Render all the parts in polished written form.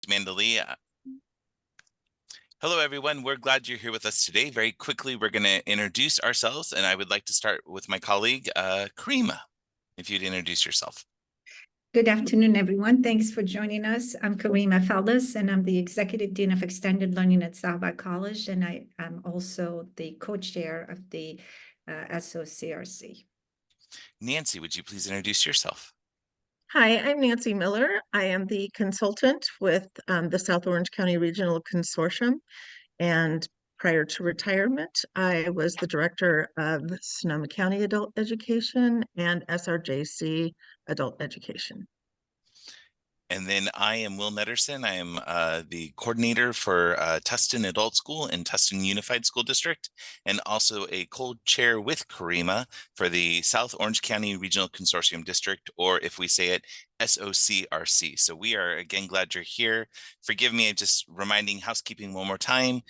Mandalia. Hello, everyone. We're glad you're here with us today. Very quickly, we're going to introduce ourselves, and I would like to start with my colleague, Karima, if you'd introduce yourself. Good afternoon, everyone. Thanks for joining us. I'm Karima Feldes, and I'm the Executive Dean of Extended Learning at Saddleback College, and I am also the co-chair of the SOCRC. Nancy, would you please introduce yourself? Hi, I'm Nancy Miller. I am the consultant with the South Orange County Regional Consortium. And prior to retirement, I was the director of Sonoma County Adult Education and SRJC Adult Education. And then I am Will Netterson. I am the coordinator for Tustin Adult School and Tustin Unified School District, and also a co-chair with Karima for the South Orange County Regional Consortium District, or if we say it, SOCRC. So we are, again, glad you're here. Forgive me, just reminding housekeeping one more time.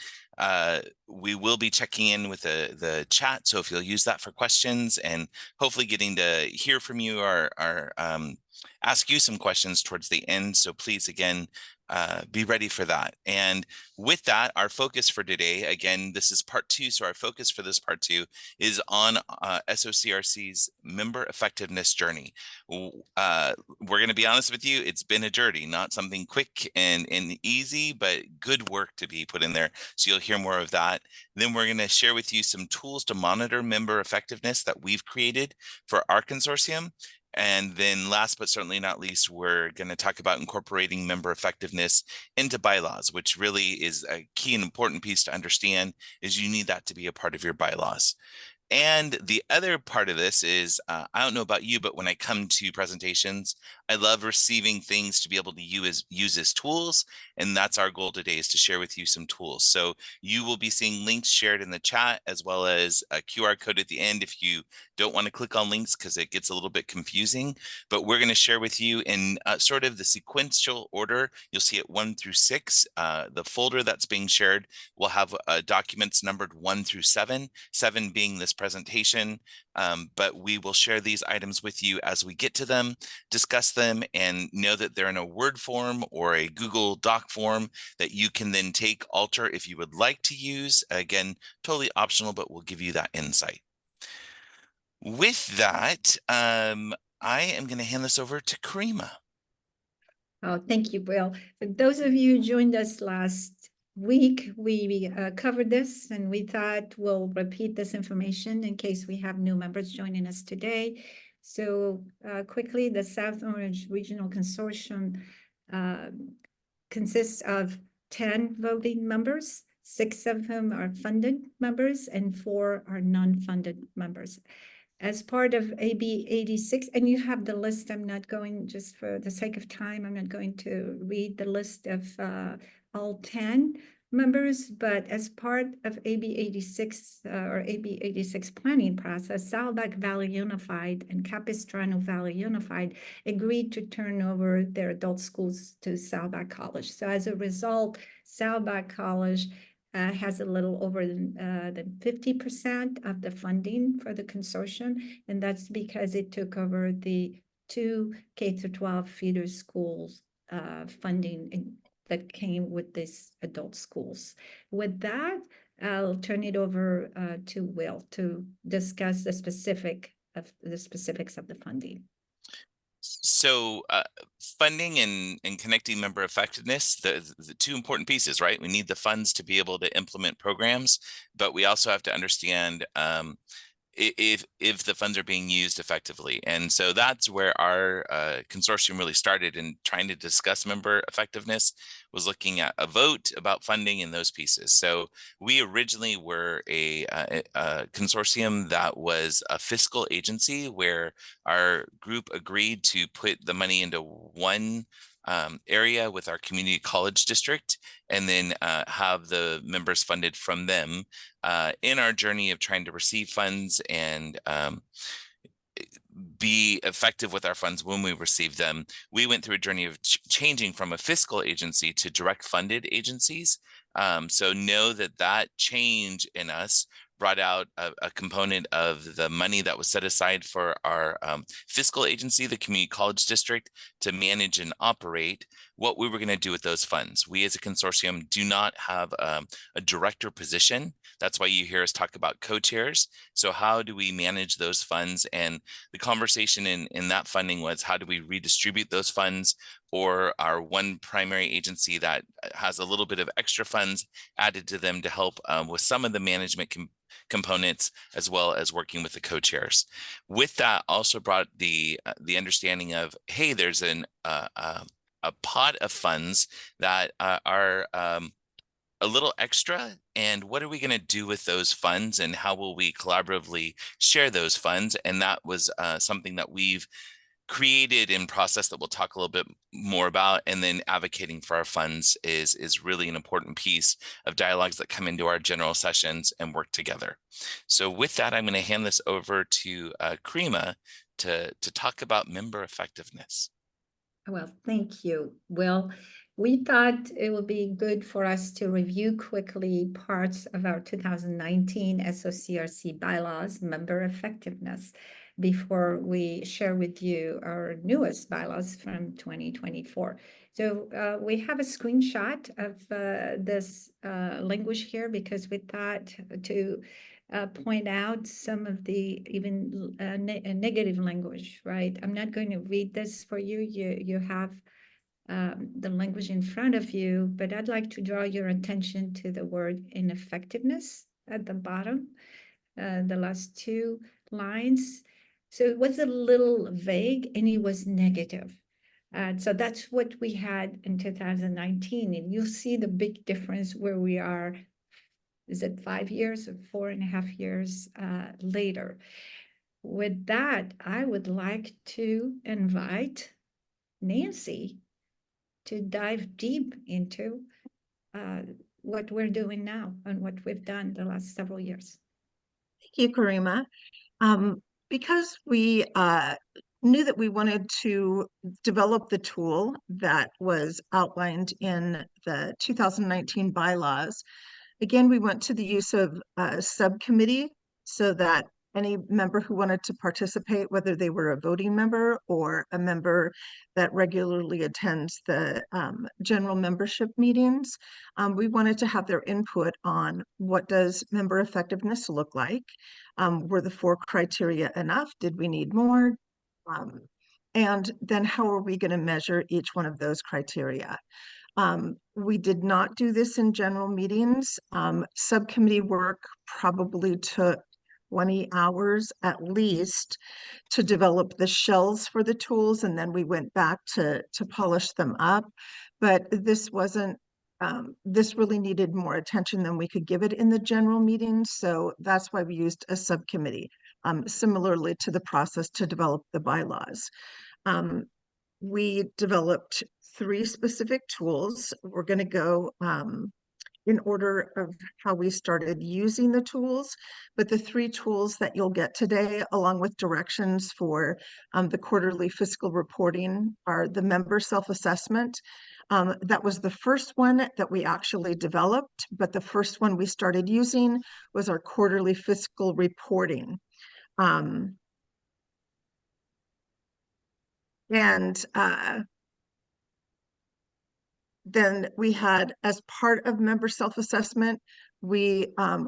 We will be checking in with the chat, so if you'll use that for questions and hopefully getting to hear from you or ask you some questions towards the end. So please, again, be ready for that. And with that, our focus for today, again, this is part 2. So our focus for this part 2 is on SOCRC's member effectiveness journey. We're going to be honest with you, it's been a journey, not something quick and easy, but good work to be put in there. So you'll hear more of that. Then we're going to share with you some tools to monitor member effectiveness that we've created for our consortium. And then last but certainly not least, we're going to talk about incorporating member effectiveness into bylaws, which really is a key and important piece to understand, is you need that to be a part of your bylaws. And the other part of this is, I don't know about you, but when I come to presentations, I love receiving things to be able to use as tools. And that's our goal today, is to share with you some tools. So you will be seeing links shared in the chat, as well as a QR code at the end if you don't want to click on links, because it gets a little bit confusing. But we're going to share with you in sort of the sequential order. You'll see it 1 through 6. The folder that's being shared will have documents numbered 1 through 7, 7 being this presentation, but we will share these items with you as we get to them, discuss them, and know that they're in a Word form or a Google Doc form that you can then take, alter if you would like to use. Again, totally optional, but we'll give you that insight. With that, I am going to hand this over to Karima. Oh, thank you, Will. For those of you who joined us last week, we covered this, and we thought we'll repeat this information in case we have new members joining us today. So quickly, the South Orange Regional Consortium consists of 10 voting members. 6 of whom are funded members and 4 are non-funded members. As part of AB 86, and you have the list, I'm not going, just for the sake of time, I'm not going to read the list of all 10 members, but as part of AB 86 or AB 86 planning process, Saddleback Valley Unified and Capistrano Valley Unified agreed to turn over their adult schools to Saddleback College. So as a result, Saddleback College has a little over than 50% of the funding for the consortium, and that's because it took over the 2 K-12 feeder schools funding that came with these adult schools. With that, I'll turn it over to Will to discuss the specifics of the funding. So funding and connecting member effectiveness, the 2 important pieces, right? We need the funds to be able to implement programs, but we also have to understand if the funds are being used effectively. And so that's where our consortium really started in trying to discuss member effectiveness, was looking at a vote about funding and those pieces. So we originally were a consortium that was a fiscal agency, where our group agreed to put the money into one area with our community college district, and then have the members funded from them. In our journey of trying to receive funds and be effective with our funds when we receive them, we went through a journey of changing from a fiscal agency to direct funded agencies. So know that change in us brought out a component of the money that was set aside for our fiscal agency, the Community College District, to manage and operate, what we were going to do with those funds. We as a consortium do not have a director position. That's why you hear us talk about co-chairs. So how do we manage those funds? And the conversation in that funding was, how do we redistribute those funds, or our one primary agency that has a little bit of extra funds added to them to help with some of the management components, as well as working with the co-chairs. With that also brought the understanding of, hey, there's a pot of funds that are a little extra, and what are we going to do with those funds, and how will we collaboratively share those funds? And that was something that we've created in process that we'll talk a little bit more about. And then advocating for our funds is really an important piece of dialogues that come into our general sessions and work together. So with that, I'm going to hand this over to Karima to talk about member effectiveness. Well, thank you. Well, we thought it would be good for us to review quickly parts of our 2019 SOCRC bylaws, member effectiveness, before we share with you our newest bylaws from 2024. So we have a screenshot of this language here, because we thought to point out some of the even negative language, right? I'm not going to read this for you. You have the language in front of you, but I'd like to draw your attention to the word ineffectiveness at the bottom, the last two lines. So it was a little vague and it was negative. So that's what we had in 2019. And you'll see the big difference where we are. Is it 5 years or 4.5 years later? With that, I would like to invite Nancy to dive deep into what we're doing now and what we've done the last several years. Thank you, Karima. Because we knew that we wanted to develop the tool that was outlined in the 2019 bylaws, again, we went to the use of a subcommittee so that any member who wanted to participate, whether they were a voting member or a member that regularly attends the general membership meetings, we wanted to have their input on what does member effectiveness look like? Were the 4 criteria enough? Did we need more? And then how are we going to measure each one of those criteria? We did not do this in general meetings. Subcommittee work probably took 20 hours at least to develop the shells for the tools, and then we went back to polish them up. But this wasn't, this really needed more attention than we could give it in the general meeting. So that's why we used a subcommittee, similarly to the process to develop the bylaws. We developed 3 specific tools. We're going to go in order of how we started using the tools, but the 3 tools that you'll get today, along with directions for the quarterly fiscal reporting, are the member self-assessment. That was the first one that we actually developed, but the first one we started using was our quarterly fiscal reporting. Then we had, as part of member self-assessment, we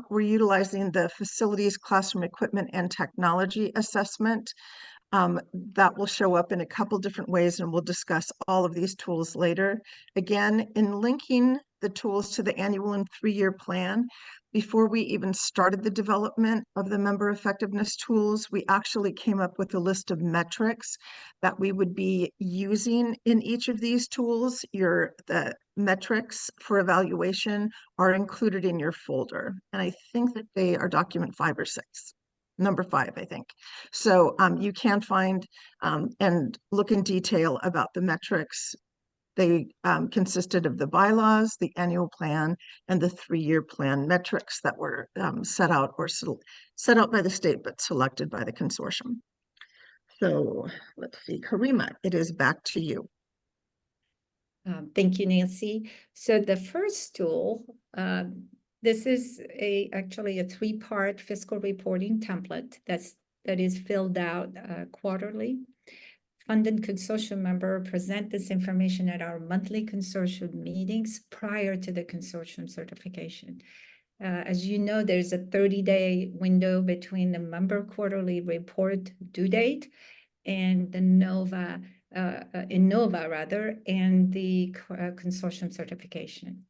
were utilizing the facilities, classroom equipment, and technology assessment. That will show up in a couple different ways, and we'll discuss all of these tools later. Again, in linking the tools to the annual and 3-year plan, before we even started the development of the member effectiveness tools, we actually came up with a list of metrics that we would be using in each of these tools. The metrics for evaluation are included in your folder, and I think that they are document 5 or 6. Number 5, I think. So you can find and look in detail about the metrics. They consisted of the bylaws, the annual plan, and the 3-year plan metrics that were set out by the state, but selected by the consortium. So let's see, Karima, it is back to you. Thank you, Nancy. So the first tool This is actually a three-part fiscal reporting template that is filled out quarterly. Funded consortium member present this information at our monthly consortium meetings prior to the consortium certification. As you know, there's a 30-day window between the member quarterly report due date and the NOVA, and the consortium certification.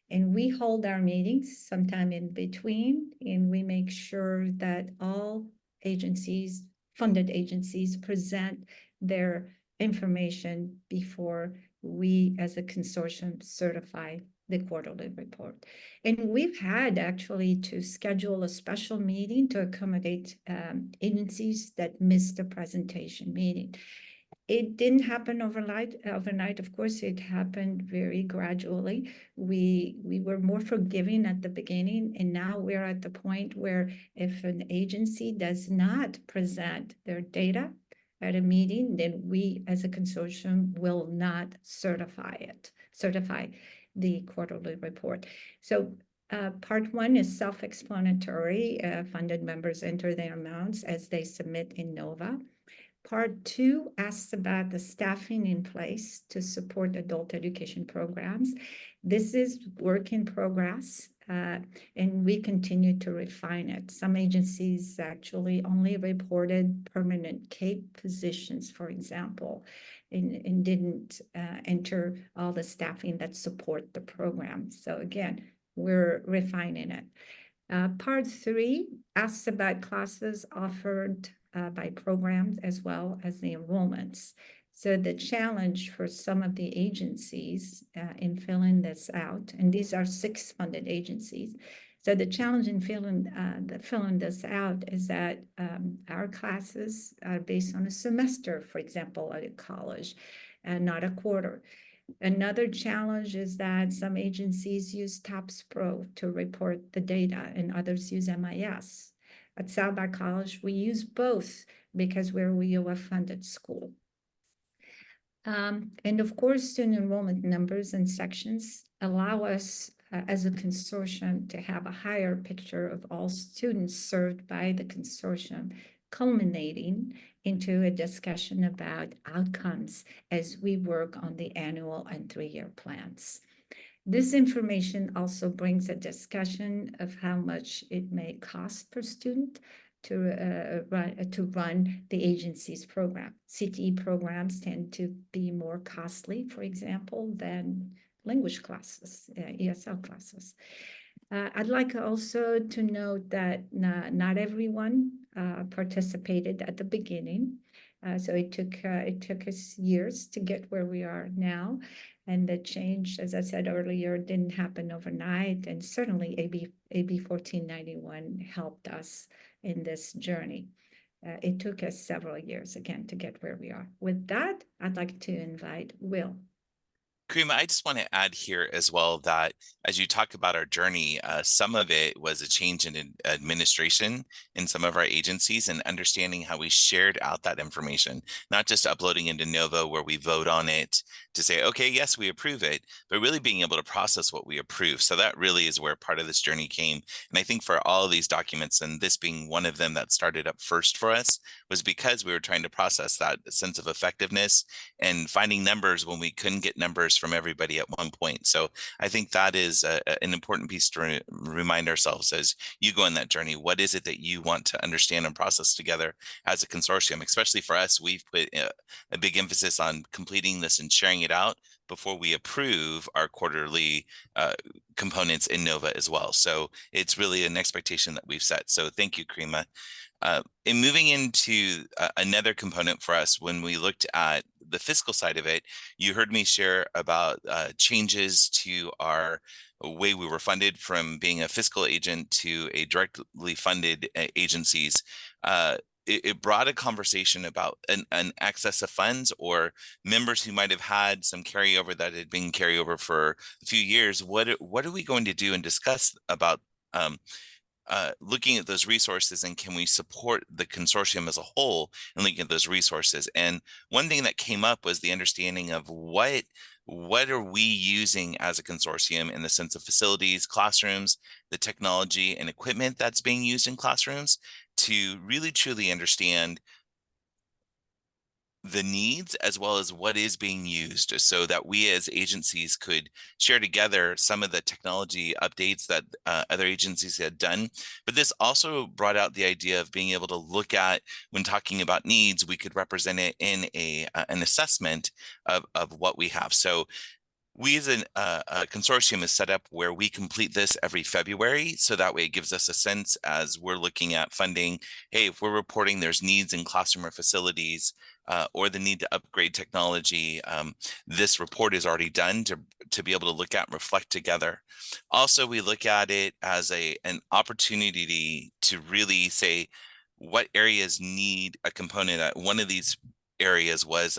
And we hold our meetings sometime in between, and we make sure that all agencies, funded agencies, present their information before we, as a consortium, certify the quarterly report. And we've had actually to schedule a special meeting to accommodate agencies that missed the presentation meeting. It didn't happen overnight. Of course, it happened very gradually. We were more forgiving at the beginning, and now we're at the point where if an agency does not present their data at a meeting, then we as a consortium will not certify the quarterly report. So part one is self-explanatory. Funded members enter their amounts as they submit in NOVA. Part two asks about the staffing in place to support adult education programs. This is work in progress, and we continue to refine it. Some agencies actually only reported permanent CAPE positions, for example, and didn't enter all the staffing that support the program. So again, we're refining it. Part three asks about classes offered by programs as well as the enrollments. So the challenge for some of the agencies in filling this out, and these are 6 funded agencies. So the challenge in filling this out is that our classes are based on a semester, for example, at a college, and not a quarter. Another challenge is that some agencies use TOPS Pro to report the data and others use MIS. At Saddleback College, we use both because we're a WIOA funded school. And of course, student enrollment numbers and sections allow us as a consortium to have a higher picture of all students served by the consortium, culminating into a discussion about outcomes as we work on the annual and 3-year plans. This information also brings a discussion of how much it may cost per student to run the agency's program. CTE programs tend to be more costly, for example, than language classes, ESL classes. I'd like also to note that not everyone participated at the beginning. So it took us years to get where we are now. And the change, as I said earlier, didn't happen overnight. And certainly AB 1491 helped us in this journey. It took us several years, again, to get where we are. With that, I'd like to invite Will. Karima, I just want to add here as well that as you talk about our journey, some of it was a change in administration in some of our agencies and understanding how we shared out that information, not just uploading into Nova where we vote on it to say, okay, yes, we approve it, but really being able to process what we approve. So that really is where part of this journey came. And I think for all of these documents, and this being one of them that started up first for us, was because we were trying to process that sense of effectiveness and finding numbers when we couldn't get numbers from everybody at one point. So I think that is an important piece to remind ourselves as you go on that journey. What is it that you want to understand and process together as a consortium? Especially for us, we've put a big emphasis on completing this and sharing it out before we approve our quarterly components in Nova as well. So it's really an expectation that we've set. So thank you, Karima. In moving into another component for us, when we looked at the fiscal side of it, you heard me share about changes to our way we were funded from being a fiscal agent to a directly funded agencies. It brought a conversation about an excess of funds or members who might have had some carryover that had been carryover for a few years. What are we going to do and discuss about looking at those resources, and can we support the consortium as a whole in looking at those resources? And one thing that came up was the understanding of what what are we using as a consortium in the sense of facilities, classrooms, the technology and equipment that's being used in classrooms to really truly understand the needs as well as what is being used so that we as agencies could share together some of the technology updates that other agencies had done. But this also brought out the idea of being able to look at, when talking about needs, we could represent it in an assessment of what we have. So we as a consortium is set up where we complete this every February. So that way it gives us a sense as we're looking at funding. Hey, if we're reporting there's needs in classroom or facilities or the need to upgrade technology, this report is already done to be able to look at and reflect together. Also, we look at it as an opportunity to really say what areas need a component. One of these areas was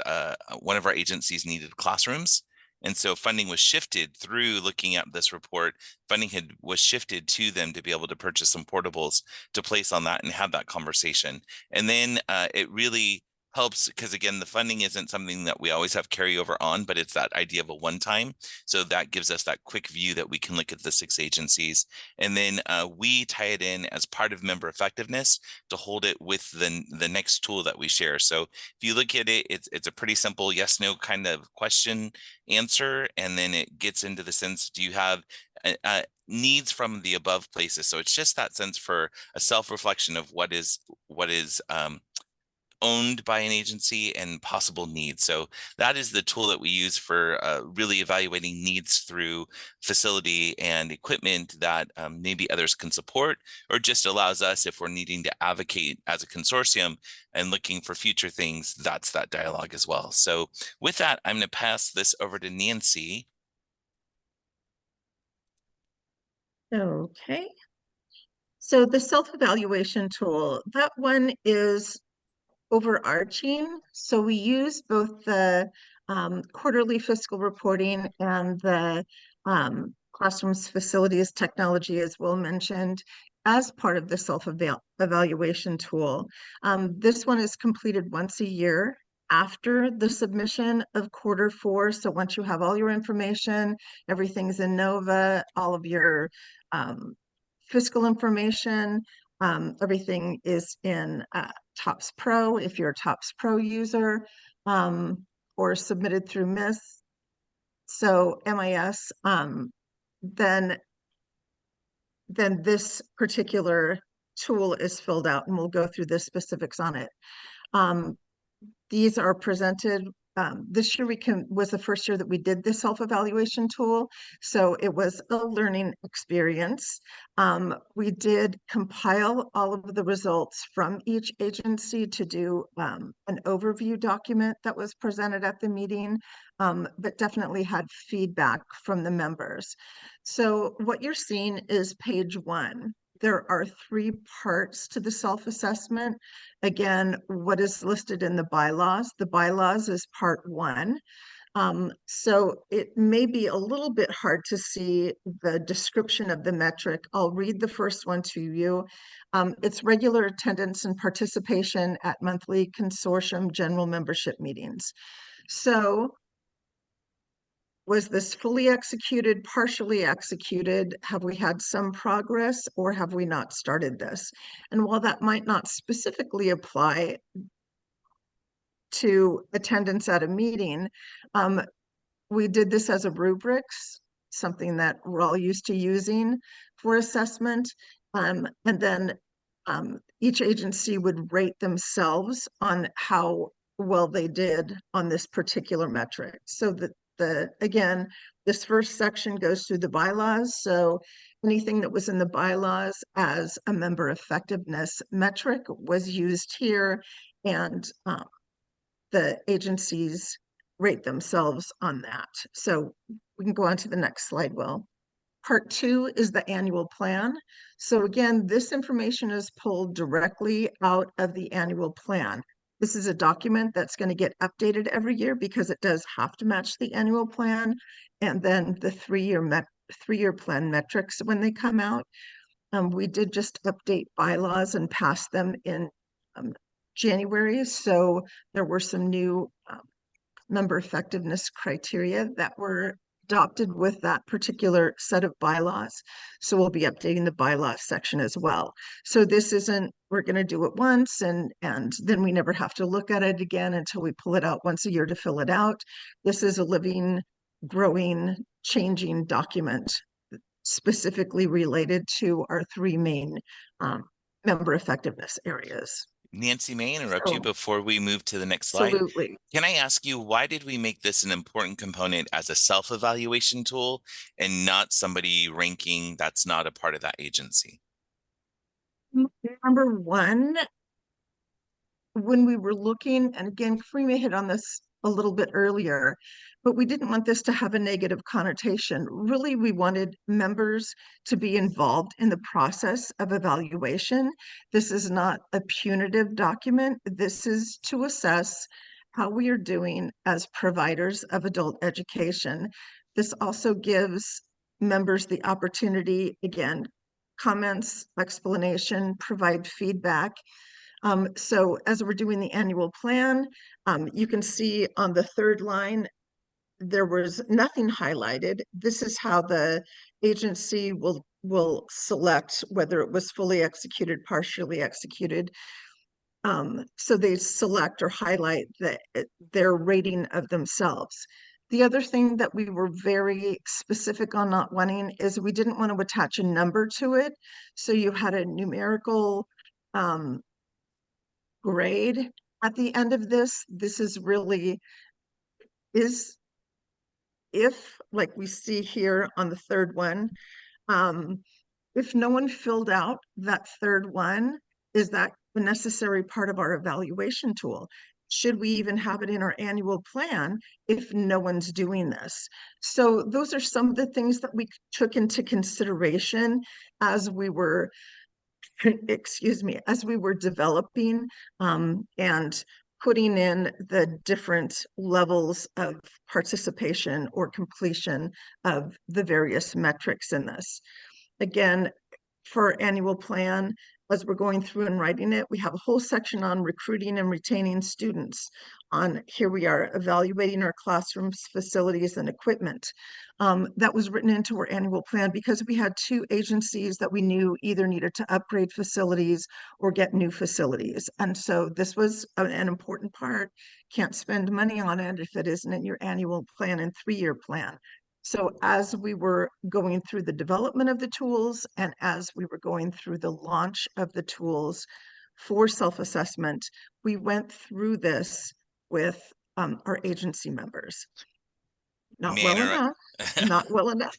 one of our agencies needed classrooms. And so funding was shifted through looking at this report. Funding was shifted to them to be able to purchase some portables to place on that and have that conversation. And then it really helps because, again, the funding isn't something that we always have carryover on, but it's that idea of a one-time. So that gives us that quick view that we can look at the 6 agencies. And then we tie it in as part of member effectiveness to hold it with the next tool that we share. So if you look at it, it's a pretty simple yes, no kind of question answer, and then it gets into the sense, do you have needs from the above places? So it's just that sense for a self-reflection of what is owned by an agency and possible needs. So that is the tool that we use for really evaluating needs through facility and equipment that maybe others can support, or just allows us, if we're needing to advocate as a consortium and looking for future things, that's that dialogue as well. So with that, I'm going to pass this over to Nancy. Okay. So the self-evaluation tool, that one is overarching. So we use both the quarterly fiscal reporting and the classrooms, facilities, technology, as Will mentioned, as part of the self-evaluation tool. This one is completed once a year after the submission of Q4. So once you have all your information, everything's in Nova, all of your fiscal information, everything is in TOPS Pro if you're a TOPS Pro user, or submitted through MIS. So MIS, then this particular tool is filled out, and we'll go through the specifics on it. These are presented. This year was the first year that we did the self-evaluation tool, so it was a learning experience. We did compile all of the results from each agency to do an overview document that was presented at the meeting, but definitely had feedback from the members. So what you're seeing is page 1. There are 3 parts to the self-assessment. Again, what is listed in the bylaws? The bylaws is part 1. So it may be a little bit hard to see the description of the metric. I'll read the first one to you. It's regular attendance and participation at monthly consortium general membership meetings. So was this fully executed, partially executed? Have we had some progress, or have we not started this? And while that might not specifically apply to attendance at a meeting, we did this as a rubrics, something that we're all used to using for assessment. And then each agency would rate themselves on how well they did on this particular metric. So again, this first section goes through the bylaws. So anything that was in the bylaws as a member effectiveness metric was used here, and the agencies rate themselves on that. So we can go on to the next slide, Will. Part 2 is the annual plan. So again, this information is pulled directly out of the annual plan. This is a document that's going to get updated every year because it does have to match the annual plan, and then the 3-year plan metrics when they come out. We did just update bylaws and pass them in January, so there were some new member effectiveness criteria that were adopted with that particular set of bylaws. So we'll be updating the bylaws section as well. So this isn't, we're going to do it once and then we never have to look at it again until we pull it out once a year to fill it out. This is a living, growing, changing document specifically related to our three main member effectiveness areas. Nancy, may I interrupt you So, before we move to the next slide? absolutely. Can I ask you, why did we make this an important component as a self-evaluation tool and not somebody ranking that's not a part of that agency? Number one, when we were looking, and again, Karima hit on this a little bit earlier, but we didn't want this to have a negative connotation. Really, we wanted members to be involved in the process of evaluation. This is not a punitive document. This is to assess how we are doing as providers of adult education. This also gives members the opportunity, again, comments, explanation, provide feedback. So as we're doing the annual plan, you can see on the third line, there was nothing highlighted. This is how the agency will select whether it was fully executed, partially executed. So they select or highlight their rating of themselves. The other thing that we were very specific on not wanting is we didn't want to attach a number to it. So you had a numerical grade at the end of this. This is really if, like we see here on the third one, if no one filled out that third one, is that a necessary part of our evaluation tool? Should we even have it in our annual plan if no one's doing this? So those are some of the things that we took into consideration as we were excuse me, as we were developing and putting in the different levels of participation or completion of the various metrics in this. Again, for our annual plan, as we're going through and writing it, we have a whole section on recruiting and retaining students. On here we are evaluating our classrooms, facilities, and equipment. That was written into our annual plan because we had two agencies that we knew either needed to upgrade facilities or get new facilities. And so this was an important part. Can't spend money on it if it isn't in your annual plan and 3-year plan. So as we were going through the development of the tools and as we were going through the launch of the tools for self-assessment, we went through this with our agency members. Not well enough, not well enough.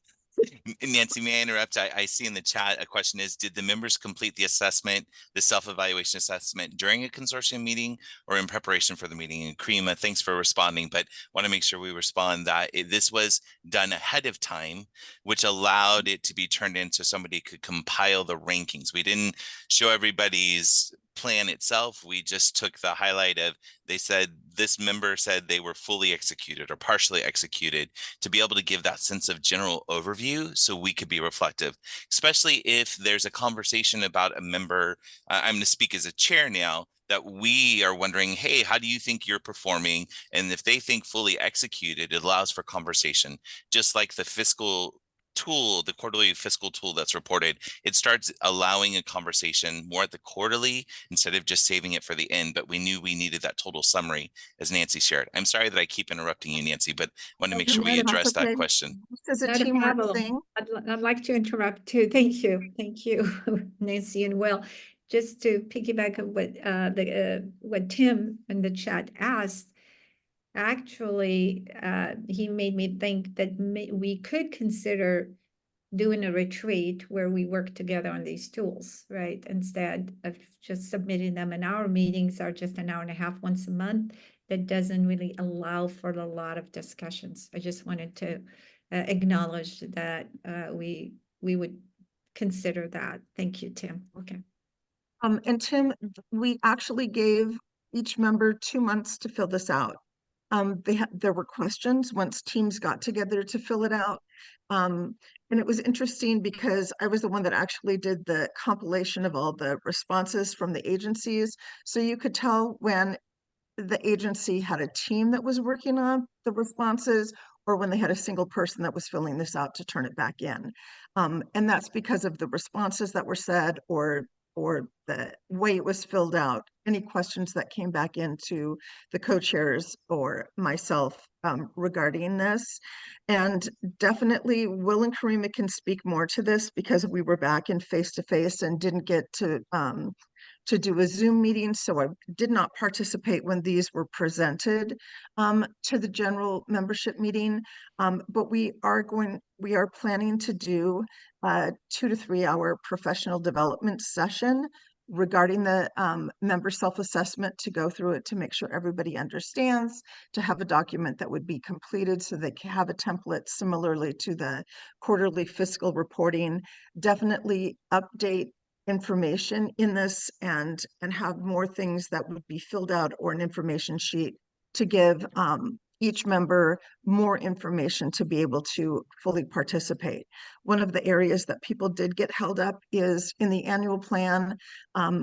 Nancy, may I interrupt? I see in the chat a question is, did the members complete the assessment, the self-evaluation assessment during a consortium meeting or in preparation for the meeting? And Karima, thanks for responding, but want to make sure we respond that this was done ahead of time, which allowed it to be turned in so somebody could compile the rankings. We didn't show everybody's plan itself. We just took the highlight of, they said this member said they were fully executed or partially executed, to be able to give that sense of general overview so we could be reflective, especially if there's a conversation about a member. I'm going to speak as a chair now, that we are wondering, hey, how do you think you're performing? And if they think fully executed, it allows for conversation, just like the fiscal tool, the quarterly fiscal tool that's reported. It starts allowing a conversation more at the quarterly instead of just saving it for the end. But we knew we needed that total summary, as Nancy shared. I'm sorry that I keep interrupting you, Nancy, but want to make sure we address that question. This is a Not a teamwork problem. thing. I'd like to interrupt too. Thank you, Nancy and Will. Just to piggyback on what Tim in the chat asked. Actually, he made me think that we could consider doing a retreat where we work together on these tools, right? Instead of just submitting them, and our meetings are just an hour and a half once a month. That doesn't really allow for a lot of discussions. I just wanted to acknowledge that we would consider that. Thank you, Tim. Okay. And Tim, we actually gave each member 2 months to fill this out. There were questions once teams got together to fill it out. And it was interesting because I was the one that actually did the compilation of all the responses from the agencies. So you could tell when the agency had a team that was working on the responses, or when they had a single person that was filling this out to turn it back in. And that's because of the responses that were said, or the way it was filled out, any questions that came back into the co-chairs or myself regarding this. And definitely Will and Karima can speak more to this, because we were back in face-to-face and didn't get to do a Zoom meeting, so I did not participate when these were presented to the general membership meeting. But we are planning to do a 2 to 3 hour professional development session regarding the member self-assessment, to go through it, to make sure everybody understands, to have a document that would be completed so they can have a template similarly to the quarterly fiscal reporting. Definitely update information in this, and have more things that would be filled out, or an information sheet to give each member more information to be able to fully participate. One of the areas that people did get held up is in the annual plan.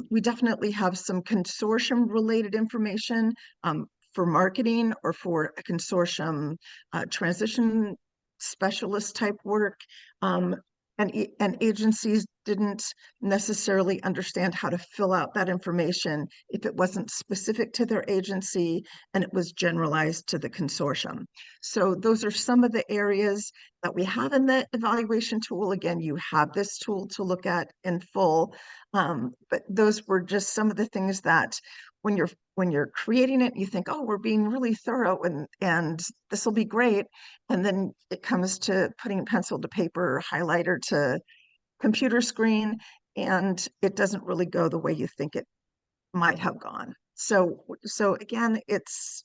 We definitely have some consortium related information for marketing, or for a consortium transition specialist type work. And agencies didn't necessarily understand how to fill out that information if it wasn't specific to their agency and it was generalized to the consortium. So those are some of the areas that we have in the evaluation tool. Again, you have this tool to look at in full, but those were just some of the things that when you're creating it, you think, oh, we're being really thorough, and this will be great. And then it comes to putting pencil to paper or highlighter to computer screen, and it doesn't really go the way you think it might have gone. So again, it's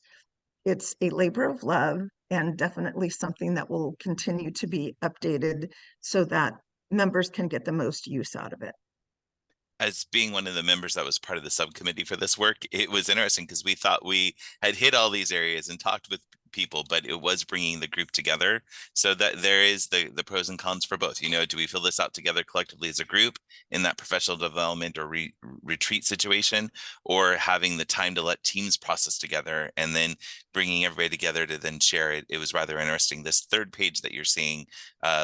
a labor of love, and definitely something that will continue to be updated so that members can get the most use out of it. As being one of the members that was part of the subcommittee for this work, it was interesting because we thought we had hit all these areas and talked with people, but it was bringing the group together, so that there is the pros and cons for both. Do we fill this out together collectively as a group in that professional development or retreat situation, or having the time to let teams process together and then bringing everybody together to then share it? It was rather interesting. This third page that you're seeing,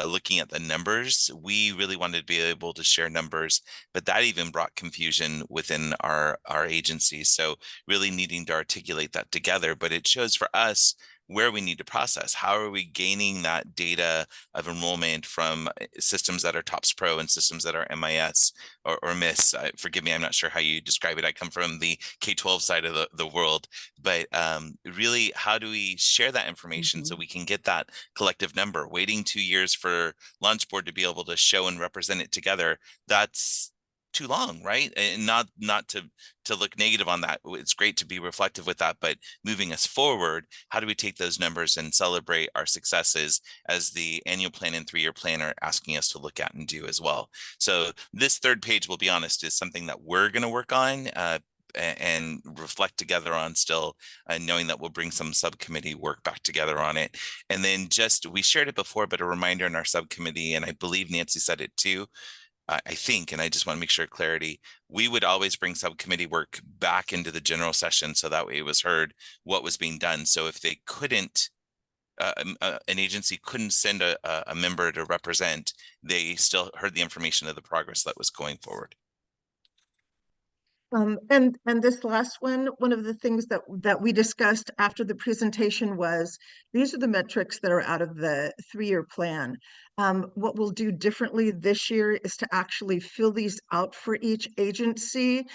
looking at the numbers, we really wanted to be able to share numbers, but that even brought confusion within our agencies. So really needing to articulate that together, but it shows for us where we need to process. How are we gaining that data of enrollment from systems that are TOPS Pro and systems that are MIS or MIS? Forgive me, I'm not sure how you describe it. I come from the K-12 side of the world, but really, how do we share that information so we can get that collective number? Waiting 2 years for Launch Board to be able to show and represent it together, that's too long, right? And not to look negative on that. It's great to be reflective with that, but moving us forward, how do we take those numbers and celebrate our successes as the annual plan and 3-year plan are asking us to look at and do as well? So this third page, we'll be honest, is something that we're going to work on and reflect together on still, knowing that we'll bring some subcommittee work back together on it. And then we shared it before, but a reminder in our subcommittee, and I believe Nancy said it too, I think, and I just want to make sure clarity, we would always bring subcommittee work back into the general session so that way it was heard what was being done. So if they couldn't, an agency couldn't send a member to represent, they still heard the information of the progress that was going forward. And this last one of the things that we discussed after the presentation was, these are the metrics that are out of the 3-year plan. What we'll do differently this year is to actually fill these out for each agency,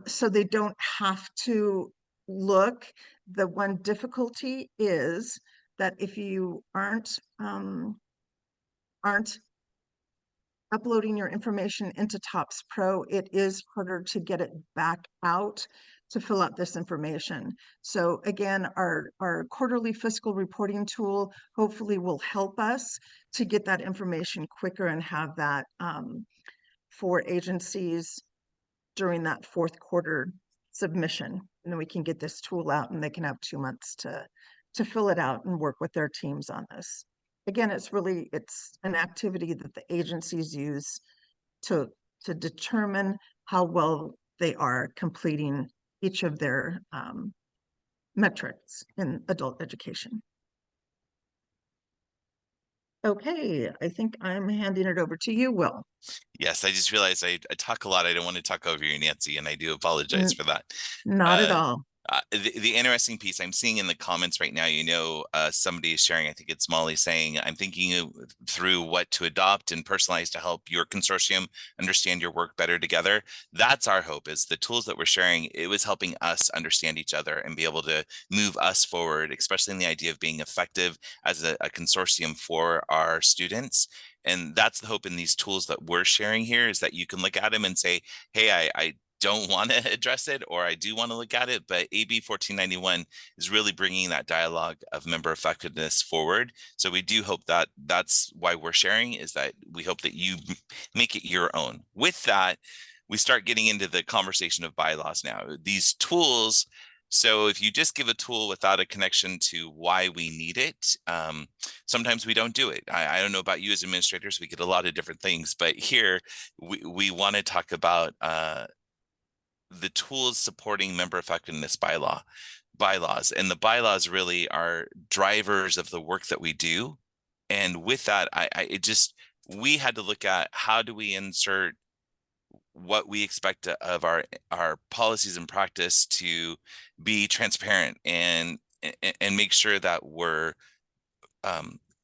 so they don't have to look. The one difficulty is that if you aren't uploading your information into TOPS Pro, it is harder to get it back out to fill out this information. So again, our quarterly fiscal reporting tool hopefully will help us to get that information quicker and have that for agencies during that 4th quarter submission. And then we can get this tool out and they can have 2 months to fill it out and work with their teams on this. Again, it's an activity that the agencies use to determine how well they are completing each of their metrics in adult education. Okay, I think I'm handing it over to you, Will. Yes, I just realized I talk a lot. I don't want to talk over you, Nancy, and I do apologize for that. Not at all. The interesting piece I'm seeing in the comments right now, somebody is sharing, I think it's Molly, saying, I'm thinking through what to adopt and personalize to help your consortium understand your work better together. That's our hope, is the tools that we're sharing, it was helping us understand each other and be able to move us forward, especially in the idea of being effective as a consortium for our students. And that's the hope in these tools that we're sharing here, is that you can look at them and say, hey, I don't want to address it, or I do want to look at it, but AB 1491 is really bringing that dialogue of member effectiveness forward. So we do hope that that's why we're sharing, is that we hope that you make it your own. With that, we start getting into the conversation of bylaws now. These tools, so if you just give a tool without a connection to why we need it, sometimes we don't do it. I don't know about you as administrators, we get a lot of different things, but here we want to talk about the tools supporting member effectiveness bylaws, and the bylaws really are drivers of the work that we do. And with that, we had to look at, how do we insert what we expect of our policies and practice to be transparent and make sure that we're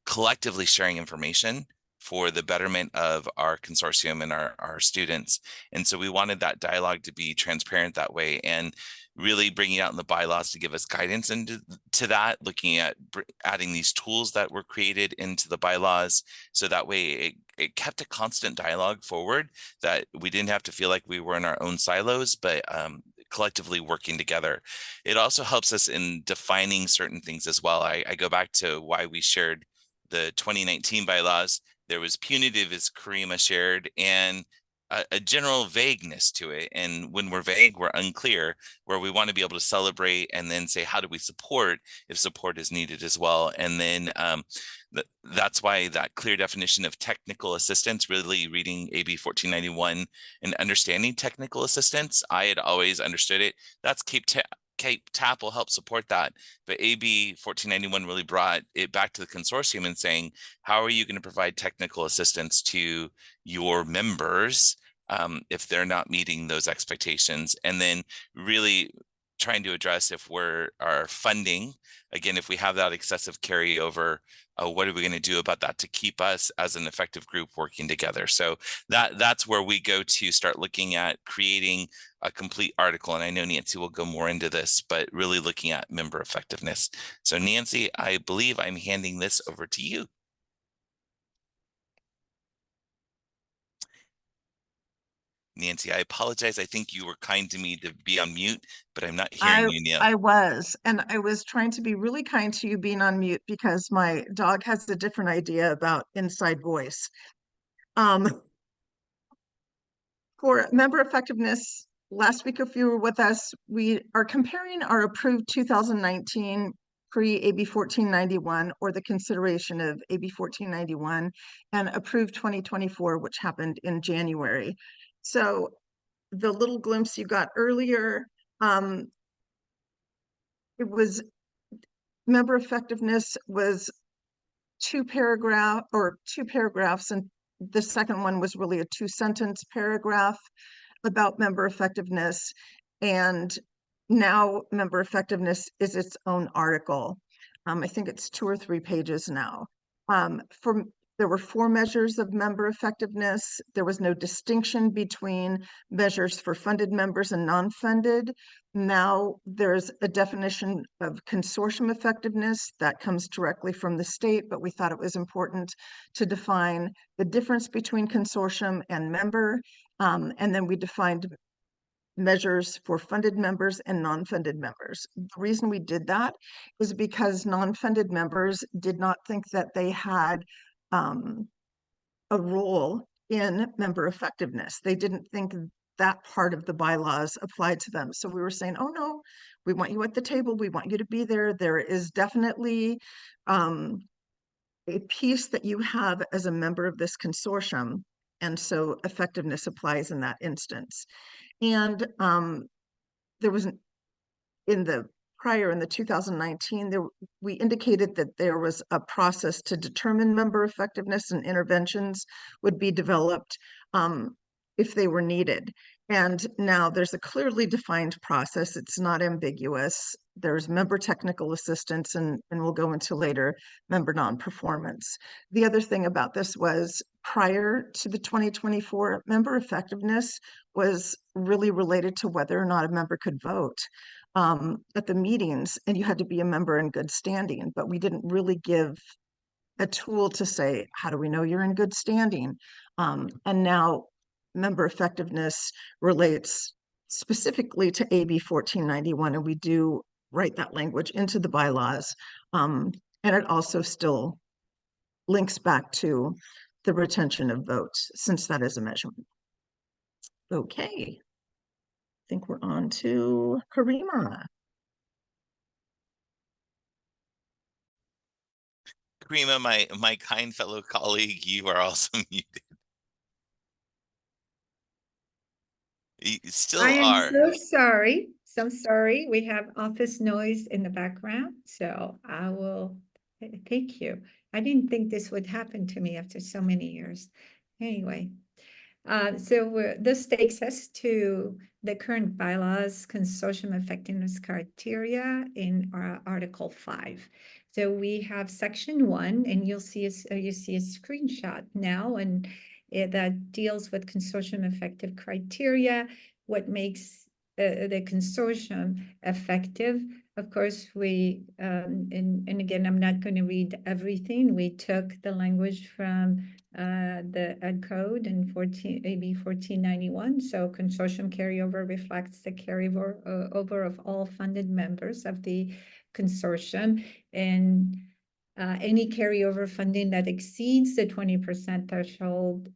collectively sharing information for the betterment of our consortium and our students. And so we wanted that dialogue to be transparent that way, and really bringing out in the bylaws to give us guidance into that, looking at adding these tools that were created into the bylaws. So that way it kept a constant dialogue forward, that we didn't have to feel like we were in our own silos, but collectively working together. It also helps us in defining certain things as well. I go back to why we shared the 2019 bylaws. There was punitive, as Karima shared, and a general vagueness to it. And when we're vague, we're unclear, where we want to be able to celebrate and then say, how do we support if support is needed as well? And then that's why that clear definition of technical assistance, really reading AB 1491 and understanding technical assistance, I had always understood it. That's CAPE-TAP will help support that. But AB 1491 really brought it back to the consortium and saying, how are you going to provide technical assistance to your members if they're not meeting those expectations? And then really trying to address, if our funding, again, if we have that excessive carryover, what are we going to do about that to keep us as an effective group working together? So that's where we go to start looking at creating a complete article. And I know Nancy will go more into this, but really looking at member effectiveness. So Nancy, I believe I'm handing this over to you. Nancy, I apologize. I think you were kind to me to be on mute, but I'm not hearing you now. I was, and I was trying to be really kind to you being on mute because my dog has a different idea about inside voice. For member effectiveness, last week, if you were with us, we are comparing our approved 2019 pre-AB 1491, or the consideration of AB 1491, and approved 2024, which happened in January. So the little glimpse you got earlier, it was member effectiveness was two paragraphs, and the second one was really a 2-sentence paragraph about member effectiveness. And now member effectiveness is its own article. I think it's 2 or 3 pages now. There were 4 measures of member effectiveness. There was no distinction between measures for funded members and non-funded. Now there's a definition of consortium effectiveness that comes directly from the state, but we thought it was important to define the difference between consortium and member. And then we defined measures for funded members and non-funded members. The reason we did that is because non-funded members did not think that they had a role in member effectiveness. They didn't think that part of the bylaws applied to them. So we were saying, oh no, we want you at the table. We want you to be there. There is definitely a piece that you have as a member of this consortium. And so effectiveness applies in that instance. And there was, in the prior in the 2019, we indicated that there was a process to determine member effectiveness and interventions would be developed if they were needed. And now there's a clearly defined process. It's not ambiguous. There's member technical assistance, and we'll go into later member non-performance. The other thing about this was prior to the 2024, member effectiveness was really related to whether or not a member could vote at the meetings, and you had to be a member in good standing, but we didn't really give a tool to say, how do we know you're in good standing? And now member effectiveness relates specifically to AB 1491, and we do write that language into the bylaws. And it also still links back to the retention of votes, since that is a measurement. Okay, I think we're on to Karima. Karima, my kind fellow colleague, you are also muted. You still I am are. so sorry. So sorry. We have office noise in the background, so I will, thank you. I didn't think this would happen to me after so many years. Anyway, this takes us to the current bylaws consortium effectiveness criteria in our Article 5. So we have section 1, and you see a screenshot now, and that deals with consortium effective criteria, what makes the consortium effective. Of course, and again, I'm not going to read everything. We took the language from the Ed Code in AB 1491. So consortium carryover reflects the carryover over of all funded members of the consortium, and any carryover funding that exceeds the 20% threshold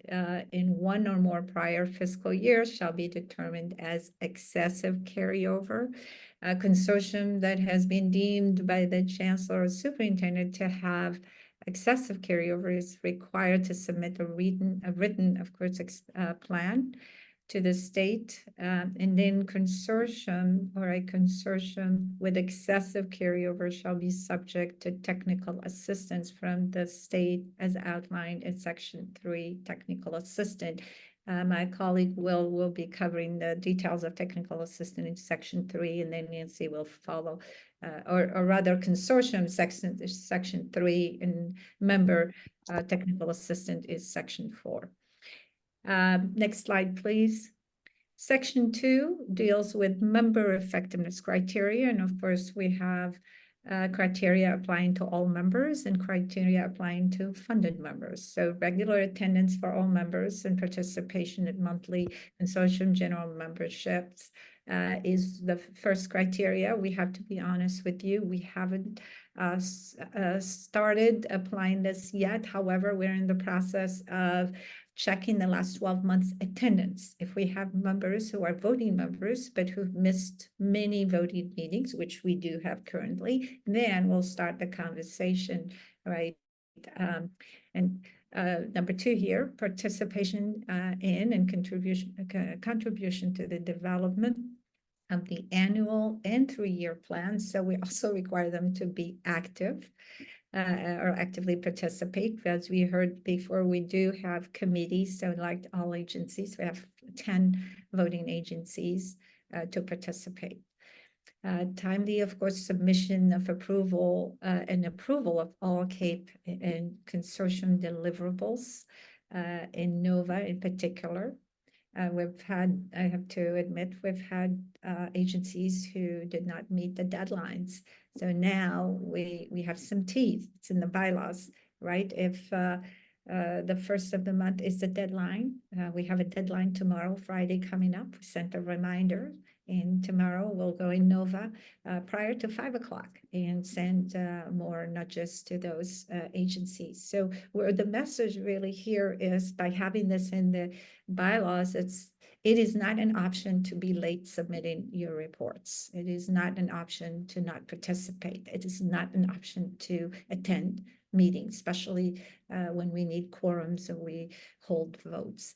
in one or more prior fiscal years shall be determined as excessive carryover. A consortium that has been deemed by the chancellor or superintendent to have excessive carryover is required to submit a written, of course, plan to the state, and then a consortium with excessive carryover shall be subject to technical assistance from the state as outlined in Section 3, technical assistant. My colleague will be covering the details of technical assistance in Section 3, and then Nancy will follow, or rather consortium section 3, and member technical assistant is Section 4. Next slide, please. Section 2 deals with member effectiveness criteria, and of course we have criteria applying to all members and criteria applying to funded members. So regular attendance for all members and participation in monthly consortium general memberships is the first criteria. We have to be honest with you. We haven't started applying this yet. However, we're in the process of checking the last 12 months attendance. If we have members who are voting members, but who've missed many voting meetings, which we do have currently, then we'll start the conversation, right? Number 2 here, participation in and contribution to the development of the annual and 3-year plans. So we also require them to be active. Or actively participate. As we heard before, we do have committees, so like all agencies, we have 10 voting agencies to participate. Timely, of course, submission of approval and approval of all CAPE and consortium deliverables in NOVA in particular. I have to admit, we've had agencies who did not meet the deadlines. So now we have some teeth. It's in the bylaws, right? If the first of the month is the deadline, we have a deadline tomorrow, Friday coming up. We sent a reminder, and tomorrow we'll go in NOVA prior to 5 o'clock and send more nudges to those agencies. So where the message really here is, by having this in the bylaws, it is not an option to be late submitting your reports. It is not an option to not participate. It is not an option to attend meetings, especially when we need quorums and we hold votes.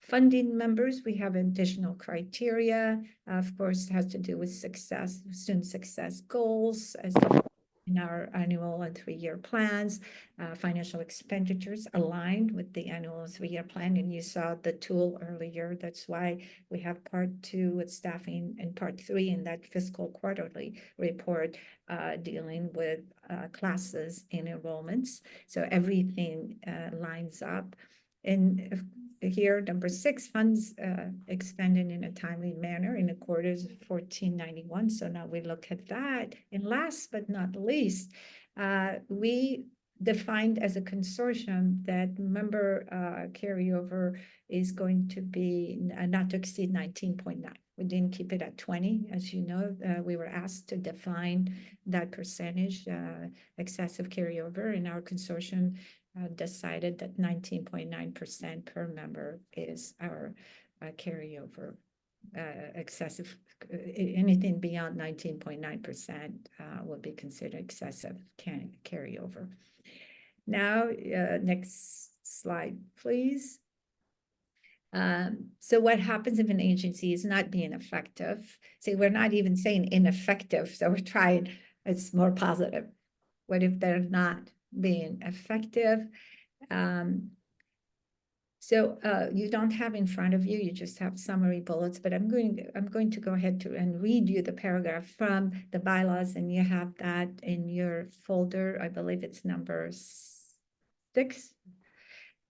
Funding members, we have additional criteria. Of course, it has to do with success, student success goals as in our annual and 3-year plans, financial expenditures aligned with the annual and 3-year plan. And you saw the tool earlier. That's why we have part 2 with staffing and part 3 in that fiscal quarterly report dealing with classes and enrollments. So everything lines up. And here, number 6, funds expended in a timely manner in accordance with 1491. So now we look at that. And last but not least, we defined as a consortium that member carryover is going to be not to exceed 19.9. We didn't keep it at 20. As you know, we were asked to define that percentage excessive carryover, and our consortium decided that 19.9% per member is our carryover. Excessive, anything beyond 19.9% will be considered excessive carryover. Now, next slide, please. So what happens if an agency is not being effective? See, we're not even saying ineffective, so we're trying, it's more positive. What if they're not being effective? So you don't have in front of you, you just have summary bullets, but I'm going to go ahead and read you the paragraph from the bylaws, and you have that in your folder. I believe it's number 6.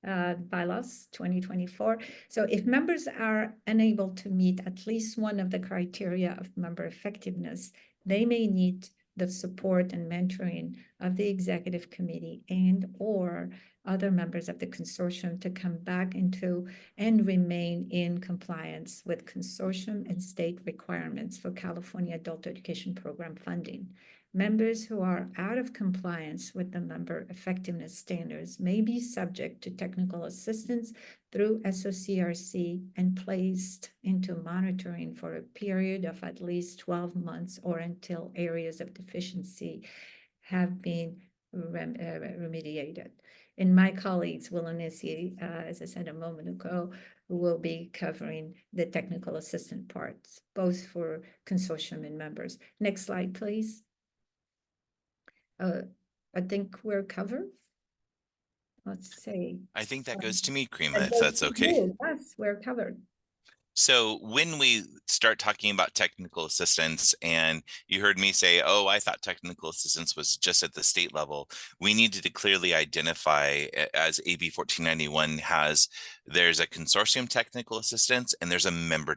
Bylaws 2024. So if members are unable to meet at least one of the criteria of member effectiveness, they may need the support and mentoring of the executive committee and or other members of the consortium to come back into and remain in compliance with consortium and state requirements for California Adult Education Program funding. Members who are out of compliance with the member effectiveness standards may be subject to technical assistance through SOCRC and placed into monitoring for a period of at least 12 months or until areas of deficiency have been remediated. And my colleagues, Will and Nancy, as I said a moment ago, will be covering the technical assistant parts, both for consortium and members. Next slide, please. I think we're covered. Let's see. I think that goes to me, Karima, That if goes that's to okay. you. Yes, we're covered. So when we start talking about technical assistance, and you heard me say, oh, I thought technical assistance was just at the state level, we needed to clearly identify, as AB 1491 has, there's a consortium technical assistance and there's a member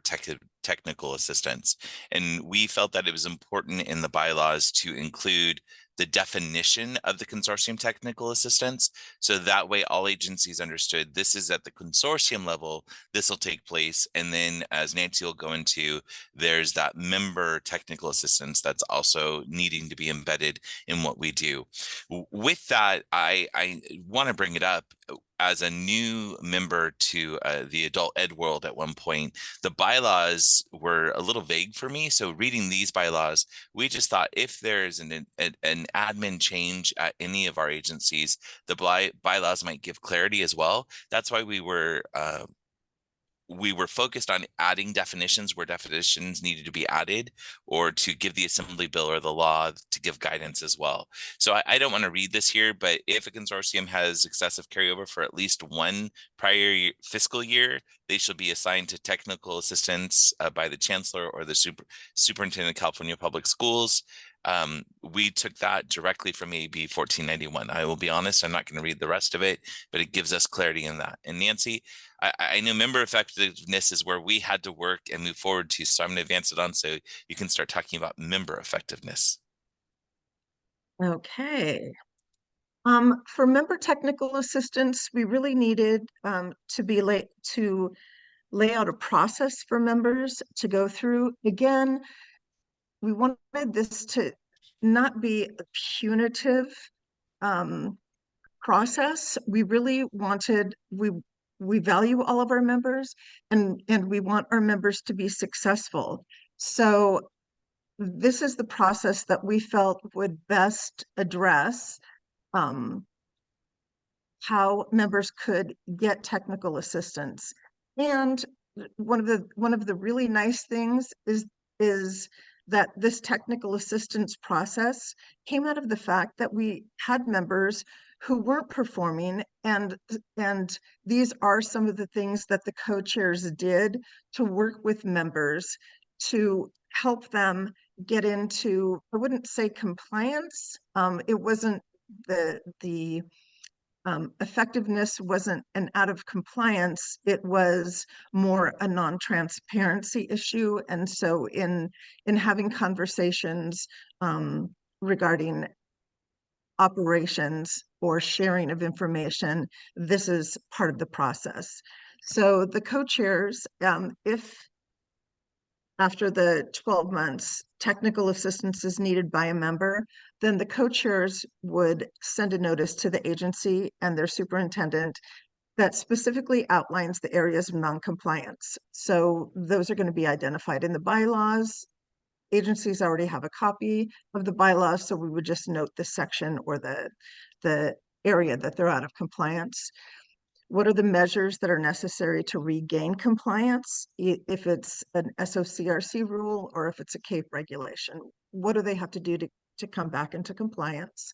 technical assistance. And we felt that it was important in the bylaws to include the definition of the consortium technical assistance. So that way all agencies understood this is at the consortium level, this will take place. And then as Nancy will go into, there's that member technical assistance that's also needing to be embedded in what we do. With that, I want to bring it up. As a new member to the adult ed world at one point, the bylaws were a little vague for me. So reading these bylaws, we just thought if there's an admin change at any of our agencies, the bylaws might give clarity as well. That's why we were focused on adding definitions where definitions needed to be added, or to give the assembly bill or the law to give guidance as well. So I don't want to read this here, but if a consortium has excessive carryover for at least one prior fiscal year, they shall be assigned to technical assistance by the chancellor or the superintendent of California Public Schools. We took that directly from AB 1491. I will be honest, I'm not going to read the rest of it, but it gives us clarity in that. And Nancy, I know member effectiveness is where we had to work and move forward to, so I'm going to advance it on so you can start talking about member effectiveness. Okay. For member technical assistance, we really needed to lay out a process for members to go through. Again, we wanted this to not be a punitive process. We really wanted, we value all of our members, and we want our members to be successful. So this is the process that we felt would best address how members could get technical assistance. And one of the really nice things is that this technical assistance process came out of the fact that we had members who weren't performing, and these are some of the things that the co-chairs did to work with members to help them get into, I wouldn't say compliance. It wasn't the effectiveness wasn't an out of compliance, it was more a non-transparency issue. And so in having conversations regarding operations or sharing of information, this is part of the process. So the co-chairs, if after the 12 months, technical assistance is needed by a member, then the co-chairs would send a notice to the agency and their superintendent that specifically outlines the areas of non-compliance. So those are going to be identified in the bylaws. Agencies already have a copy of the bylaws, so we would just note the section or the area that they're out of compliance. What are the measures that are necessary to regain compliance? If it's an SOCRC rule or if it's a CAPE regulation, what do they have to do to come back into compliance?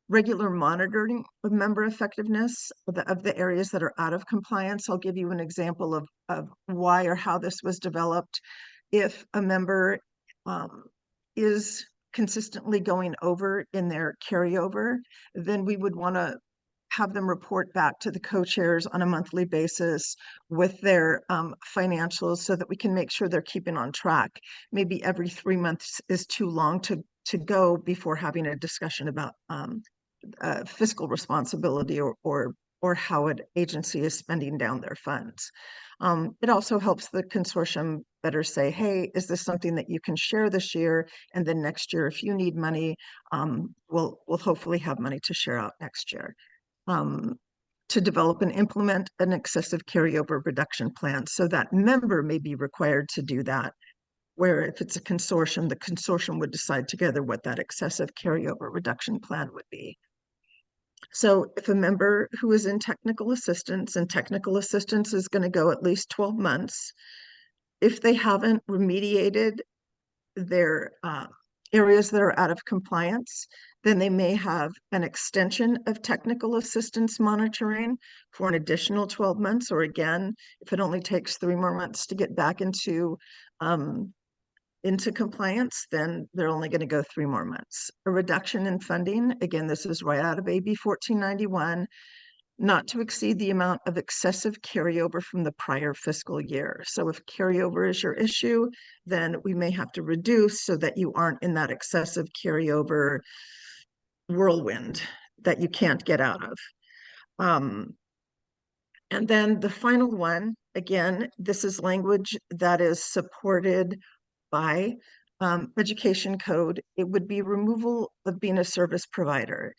Regular monitoring of member effectiveness of the areas that are out of compliance. I'll give you an example of why or how this was developed. If a member is consistently going over in their carryover, then we would want to have them report back to the co-chairs on a monthly basis with their financials so that we can make sure they're keeping on track. Maybe every 3 months is too long to go before having a discussion about fiscal responsibility or how an agency is spending down their funds. It also helps the consortium better say, hey, is this something that you can share this year? And then next year, if you need money, we'll hopefully have money to share out next year. To develop and implement an excessive carryover reduction plan. So that member may be required to do that, where if it's a consortium, the consortium would decide together what that excessive carryover reduction plan would be. So if a member who is in technical assistance, and technical assistance is going to go at least 12 months, if they haven't remediated their areas that are out of compliance, then they may have an extension of technical assistance monitoring for an additional 12 months. Or again, if it only takes 3 more months to get back into compliance, then they're only going to go 3 more months. A reduction in funding, again, this is right out of AB 1491, not to exceed the amount of excessive carryover from the prior fiscal year. So if carryover is your issue, then we may have to reduce so that you aren't in that excessive carryover whirlwind that you can't get out of. And then the final one, again, this is language that is supported by education code. It would be removal of being a service provider.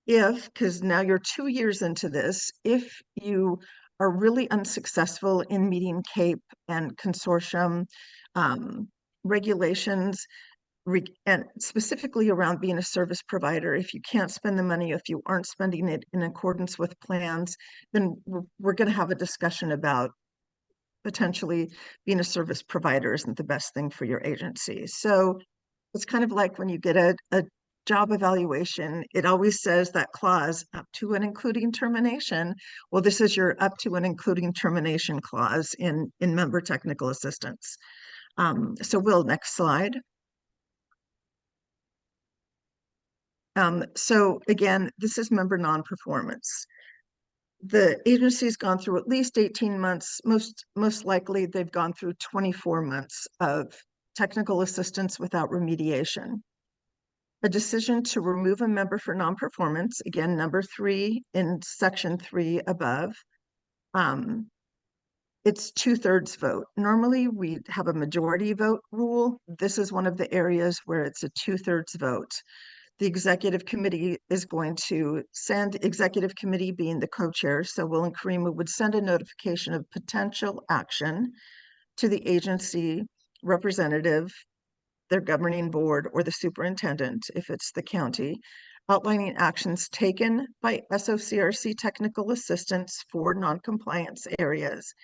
Because now you're 2 years into this, if you are really unsuccessful in meeting CAPE and consortium regulations, and specifically around being a service provider, if you can't spend the money, if you aren't spending it in accordance with plans, then we're going to have a discussion about potentially being a service provider isn't the best thing for your agency. So it's kind of like when you get a job evaluation, it always says that clause up to and including termination. Well, this is your up to and including termination clause in member technical assistance. So Will, next slide. So again, this is member non-performance. The agency's gone through at least 18 months. Most likely they've gone through 24 months of technical assistance without remediation. A decision to remove a member for non-performance, again, number 3 in section 3 above, it's 2/3 vote. Normally we have a majority vote rule. This is one of the areas where it's a 2/3 vote. The executive committee is going to send, executive committee being the co-chair, so Will and Karima would send a notification of potential action to the agency representative, their governing board, or the superintendent, if it's the county, outlining actions taken by SOCRC technical assistance for non-compliance areas.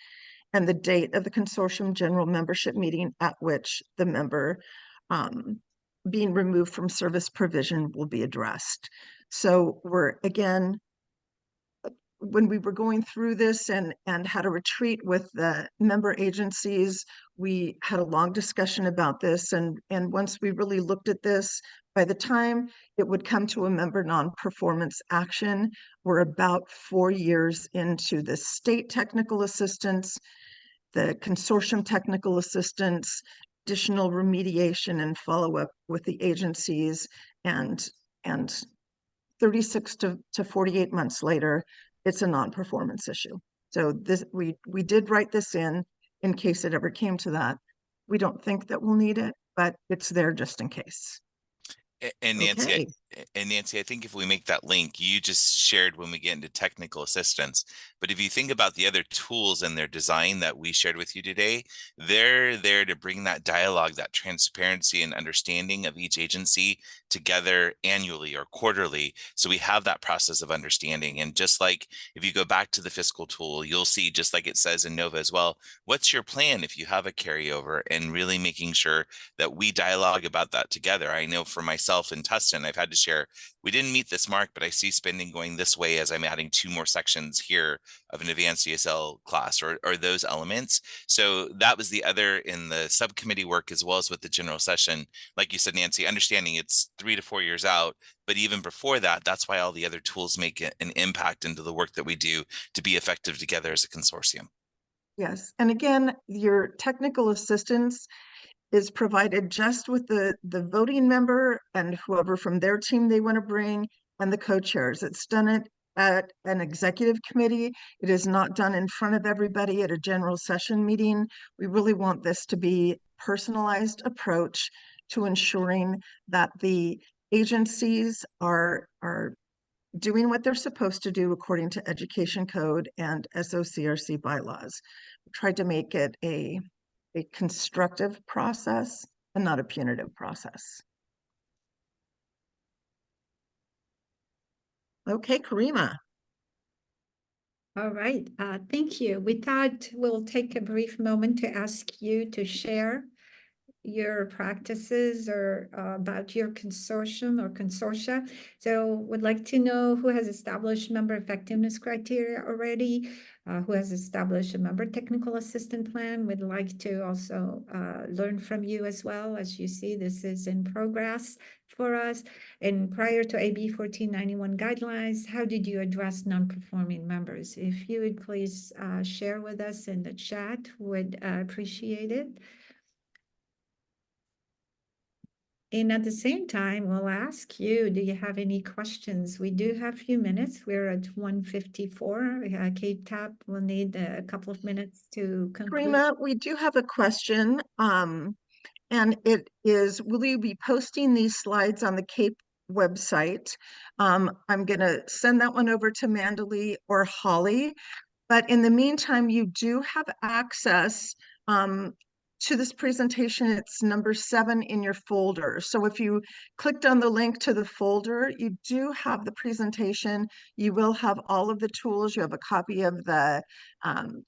and the date of the consortium general membership meeting at which the member being removed from service provision will be addressed. So we're, again, when we were going through this and had a retreat with the member agencies, we had a long discussion about this. And once we really looked at this, by the time it would come to a member non-performance action, we're about 4 years into the state technical assistance, the consortium technical assistance, additional remediation and follow-up with the agencies, and 36 to 48 months later, it's a non-performance issue. So this, we did write this in case it ever came to that. We don't think that we'll need it, but it's there just in case. And Nancy, Okay. I think if we make that link, you just shared when we get into technical assistance. But if you think about the other tools and their design that we shared with you today, they're there to bring that dialogue, that transparency and understanding of each agency together annually or quarterly. So we have that process of understanding. And just like if you go back to the fiscal tool, you'll see, just like it says in NOVA as well, what's your plan if you have a carryover, and really making sure that we dialogue about that together. I know for myself in Tustin, I've had to share, we didn't meet this mark, but I see spending going this way as I'm adding 2 more sections here of an advanced ESL class, or those elements. So that was the other in the subcommittee work, as well as with the general session. Like you said, Nancy, understanding it's 3 to 4 years out, but even before that, that's why all the other tools make an impact into the work that we do to be effective together as a consortium. Yes, and again, your technical assistance is provided just with the voting member and whoever from their team they want to bring, and the co-chairs. It's done at an executive committee. It is not done in front of everybody at a general session meeting. We really want this to be personalized approach to ensuring that the agencies are doing what they're supposed to do according to education code and SOCRC bylaws. We tried to make it a constructive process and not a punitive process. Okay, Karima. All right, thank you. We thought we'll take a brief moment to ask you to share your practices or about your consortium or consortia. So would like to know who has established member effectiveness criteria already, who has established a member technical assistant plan. We'd like to also learn from you as well. As you see, this is in progress for us. And prior to AB 1491 guidelines, how did you address non-performing members? If you would please share with us in the chat, would appreciate it. And at the same time, we'll ask you, do you have any questions? We do have a few minutes. We're at 1:54. Kate Tapp will need a couple of minutes to conclude. Karima, we do have a question. And it is, will you be posting these slides on the CAPE website? I'm going to send that one over to Mandalee or Holly. But in the meantime, you do have access to this presentation. It's number 7 in your folder. So if you clicked on the link to the folder, you do have the presentation. You will have all of the tools. You have a copy of the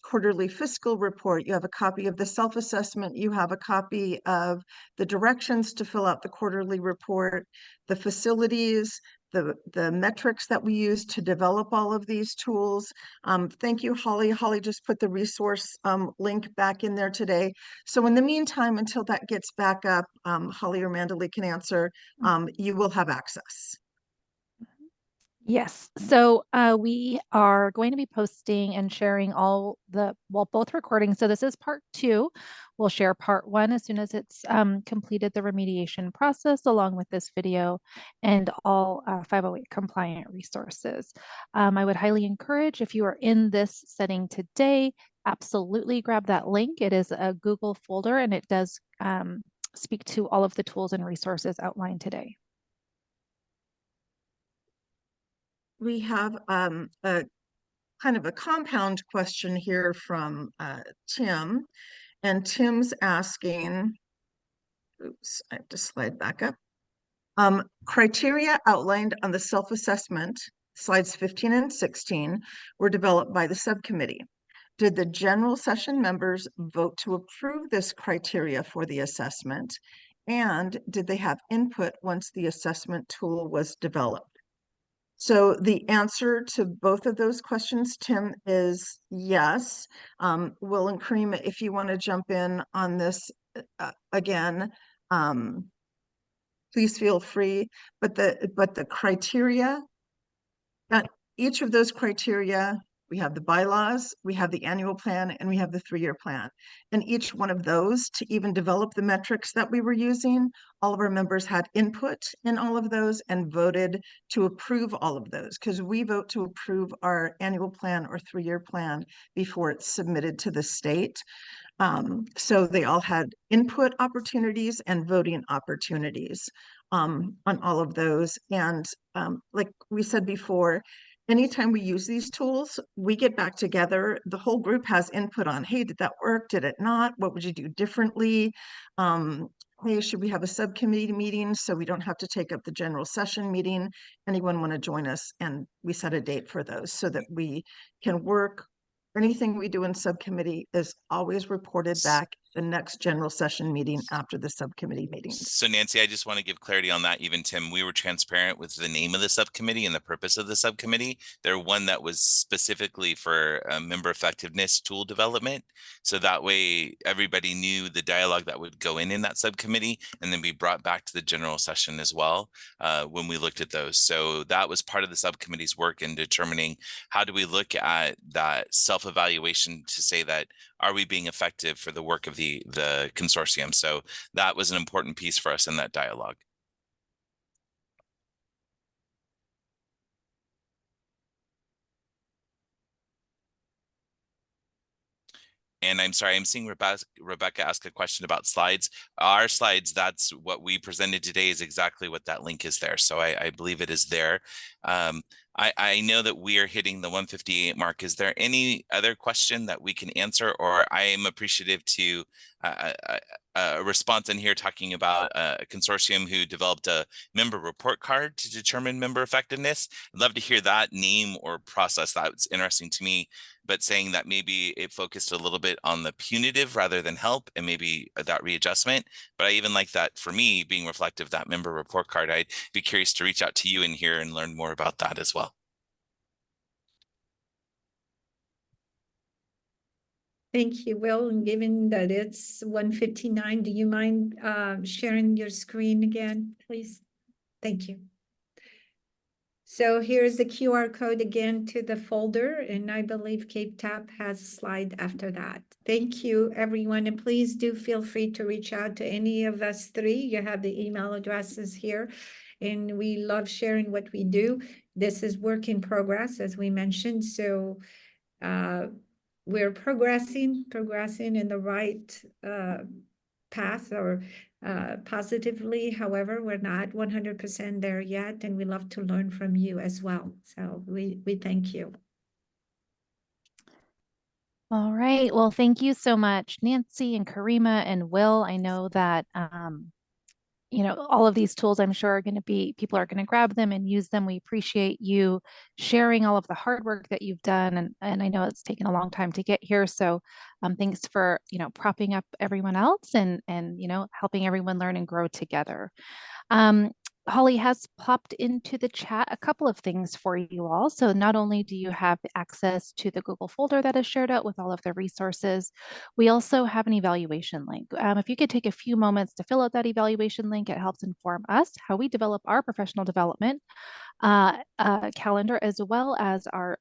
quarterly fiscal report. You have a copy of the self-assessment. You have a copy of the directions to fill out the quarterly report, the facilities, the metrics that we use to develop all of these tools. Thank you, Holly. Holly just put the resource link back in there today. So in the meantime, until that gets back up, Holly or Mandalee can answer, you will have access. Yes, so we are going to be posting and sharing all both recordings. So this is part 2. We'll share part 1 as soon as it's completed the remediation process, along with this video and all 508 compliant resources. I would highly encourage, if you are in this setting today, absolutely grab that link. It is a Google folder, and it does speak to all of the tools and resources outlined today. We have a kind of a compound question here from Tim, and Tim's asking, oops, I have to slide back up. Criteria outlined on the self-assessment, slides 15 and 16, were developed by the subcommittee. Did the general session members vote to approve this criteria for the assessment? And did they have input once the assessment tool was developed? So the answer to both of those questions, Tim, is yes. Will and Karima, if you want to jump in on this again, please feel free. But the criteria, each of those criteria, we have the bylaws, we have the annual plan, and we have the 3-year plan. And each one of those, to even develop the metrics that we were using, all of our members had input in all of those and voted to approve all of those, because we vote to approve our annual plan or 3-year plan before it's submitted to the state. So they all had input opportunities and voting opportunities on all of those. And like we said before, anytime we use these tools, we get back together. The whole group has input on, hey, did that work? Did it not? What would you do differently? Hey, should we have a subcommittee meeting so we don't have to take up the general session meeting? Anyone want to join us? And we set a date for those so that we can work. Anything we do in subcommittee is always reported back the next general session meeting after the subcommittee meetings. So Nancy, I just want to give clarity on that. Even Tim, we were transparent with the name of the subcommittee and the purpose of the subcommittee. They're one that was specifically for member effectiveness tool development. So that way everybody knew the dialogue that would go in that subcommittee and then be brought back to the general session as well when we looked at those. So that was part of the subcommittee's work in determining how do we look at that self-evaluation to say that are we being effective for the work of the consortium? So that was an important piece for us in that dialogue. And I'm sorry, I'm seeing Rebecca ask a question about slides. Our slides, that's what we presented today is exactly what that link is there. So I believe it is there. I know that we are hitting the 158 mark. Is there any other question that we can answer? Or I am appreciative to a response in here talking about a consortium who developed a member report card to determine member effectiveness. I'd love to hear that name or process. That's interesting to me, but saying that maybe it focused a little bit on the punitive rather than help and maybe that readjustment. But I even like that for me being reflective, that member report card. I'd be curious to reach out to you in here and learn more about that as well. Thank you, Will. And given that it's 1:59, do you mind sharing your screen again, please? Thank you. So here's the QR code again to the folder, and I believe Cape Tap has a slide after that. Thank you, everyone, and please do feel free to reach out to any of us three. You have the email addresses here, and we love sharing what we do. This is work in progress, as we mentioned, so we're progressing in the right path or positively. However, we're not 100% there yet, and we love to learn from you as well. So we thank you. All right. Well, thank you so much, Nancy and Karima and Will. I know that you know, all of these tools, I'm sure, are going to be, people are going to grab them and use them. We appreciate you sharing all of the hard work that you've done. And I know it's taken a long time to get here. So thanks for, you know, propping up everyone else and, you know, helping everyone learn and grow together. Holly has popped into the chat a couple of things for you all. So not only do you have access to the Google folder that is shared out with all of the resources, we also have an evaluation link. If you could take a few moments to fill out that evaluation link, it helps inform us how we develop our professional development calendar as well as our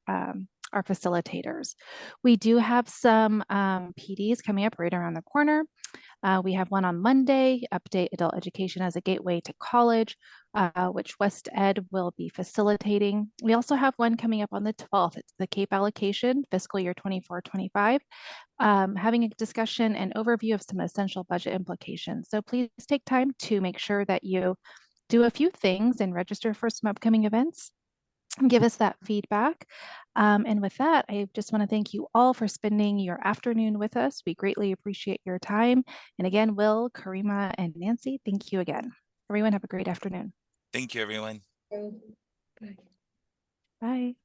facilitators. We do have some PDs coming up right around the corner. We have one on Monday, Update Adult Education as a Gateway to College, which West Ed will be facilitating. We also have one coming up on the 12th. It's the CAPE allocation, fiscal year 24-25, having a discussion and overview of some essential budget implications. So please take time to make sure that you do a few things and register for some upcoming events. Give us that feedback. And with that, I just want to thank you all for spending your afternoon with us. We greatly appreciate your time. And again, Will, Karima, and Nancy, thank you again. Everyone have a great afternoon. Thank you, everyone. Bye. Bye.